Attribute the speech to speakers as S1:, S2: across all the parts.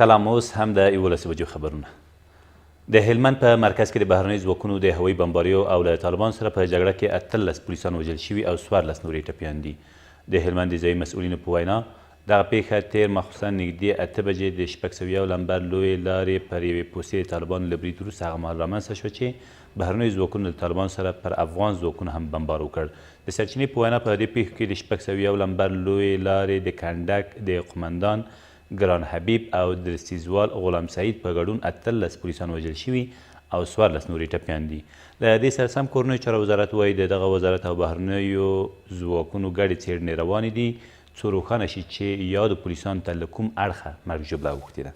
S1: سلام. اوس هم د 11 بجو خبرونه. د هلمند په مرکز کې د بهرنیو ځواکونو د هوایي بمباریو او له طالبانو سره په جګړه کې 18 پولیسان وژل شوي او 14 نور یې ټپیان دي. د هلمند د ځایي مسؤلینو په وینا دغه پیښه تیر ماخوستن نږدې 8 بجې د 601 لمبر لویې لارې پر یوې پوستې د طالبانو له برید وروسته هغه مهال رامنځته شوه چې بهرنیو ځواکونو د طالبانو سره پر افغان ځواکونو هم بمبار وکړ. د سرچینې په وینا په دې پیښو کې د 601 لمبر لویې لارې د کنډک د قمندان ګران حبیب او د سیزوال غلام سعید په ګډون 18 پولیسان وژل شوي او 14 نور یې ټپیان دي. له دې سره سم کورنیو چارو وزارت وایي د دغه وزارت او بهرنیو ځواکونو ګډې څېړنې روانې دي څو روښانه شي چې یادو پولیسانو ته له کوم اړخه مرګ ژوبله اوښتې ده.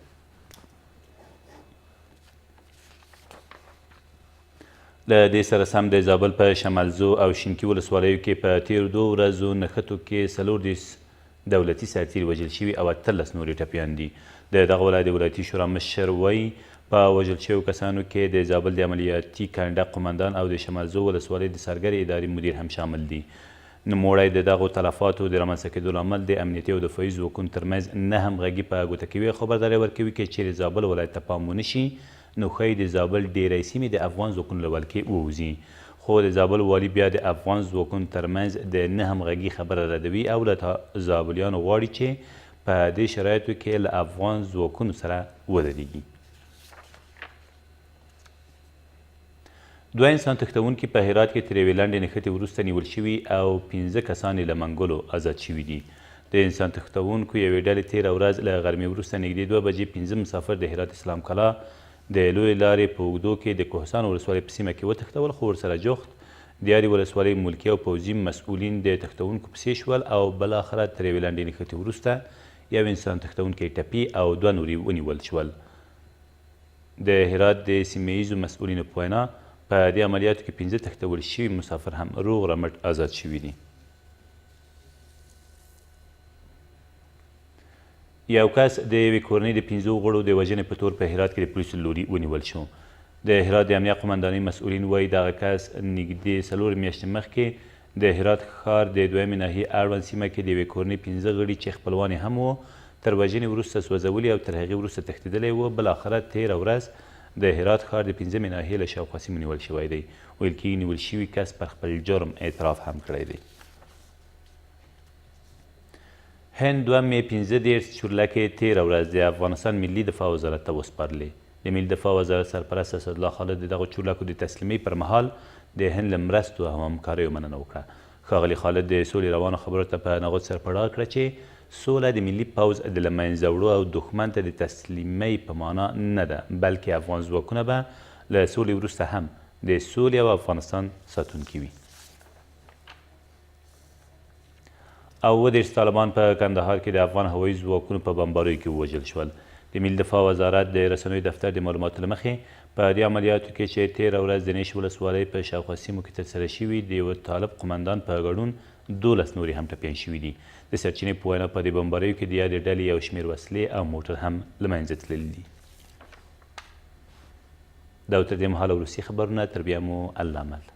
S1: له دې سره سم د زابل په شمالزو او شینکي ولسوالیو کې په تیرو 2 ورځو نښتو کې 40 دولتي سرتیري وژل شوي او 18 نور یې ټپیان دي. د دغه ولایت د ولایتي شورا مشر وایي په وژل شویو کسانو کې د زابل د عملیاتي کنډک قمندان او د شمالزو ولسوالۍ د څارګرې ادارې مدیر هم شامل دي. نوموړی د دغو تلفاتو د رامنځته کېدو لامل د امنیتي او دفاعي ځواکونو ترمنځ نه همغږي په ګوته کوي او خبرداری ورکوي که چیرې زابل ولایت ته پام ونه شي نو ښایي د زابل ډیری سیمې د افغان ځواکونو له ولکې ووځي. خو د زابل والي بیا د افغان ځواکونو ترمنځ د نه همغږي خبره ردوي او له زابلیانو غواړي چې په دې شرایطو کې له افغان ځواکونو سره ودرېږي. 2 انسان تښتونکي په هرات کې تر یوې لنډې نښتې وروسته نیول شوي او 15 کسان یې له منګلو آزاد شوي دي. د انسان تښتونکو یوې ډلې تېره ورځ له غرمې وروسته نږدې 2 بجې 15 مسافر د هرات اسلام کلا د لویې لارې په اوږدو کې د کوهستان ولسوالۍ په سیمه کې وتښتول، خو ورسره جوخت د یارې ولسوالۍ ملکي او پوځي مسؤلین د تښتونکو پسې شول او بالاخره تر یوې لنډې نښتې وروسته یو انسان تښتونکی ټپي او 2 نور یې ونیول شول. د هرات د سیمه ییزو مسؤلینو په وینا په دې عملیاتو کې 15 تښتول شوي مسافر هم روغ رمټ آزاد شوي دي. یو کس د یوې کورنۍ د 15 غړو د وژنې په تور په هرات کې د پولیسو لوري ونیول شو. د هرات د امنیه قمندانۍ مسؤلین وایي دغه کس نږدې 4 میاشتې مخکې د هرات ښار د 2مې ناحیې اړوند سیمه کې د یوې کورنۍ 15 غړي چې خپلوان هم وو تر وژنې وروسته سوځولي او تر هغې وروسته تښتېدلی وو. بالاخره تېره ورځ د هرات ښار د 5مې ناحیې له شاوخوا سیمو نیول شوی دی. ویل کېږي نیول شوي کس پر خپل جرم اعتراف هم کړی دی. هند 2 مې 15 چورلکې تېره ورځ د افغانستان ملي دفاع وزارت ته وسپارلې. د ملي دفاع وزارت سرپرست اسدالله خالد د دغو چورلکو د تسلیمۍ پر مهال د هند له مرستو او همکاریو مننه وکړه. ښاغلي خالد د سولې روانو خبرو ته په نغوت سره په ډاګه کړه چې سوله د ملي پوځ د له منځه وړو او دښمن ته د تسلیمۍ په معنا نه ده، بلکې افغان ځواکونه به له سولې وروسته هم د سولې او افغانستان ساتونکي وي. او 30 طالبان په کندهار کې د افغان هوایي ځواکونو په بمباریو کې ووژل شول. د ملي دفاع وزارت د رسنیو دفتر د معلوماتو له مخې په دې عملیاتو کې چې تېره ورځ د نیش ولسوالۍ په شاوخوا سیمو کې ترسره شوي د یوه طالب قمندان په ګډون 12 نور هم ټپیان شوي دي. د سرچینې په وینا په دې بمباریو کې د یادې ډلې یو شمېر وسلې او موټر هم له منځه تللي دي. دا تر دې مهاله وروستي خبرونه، تر بیا مو الله مل.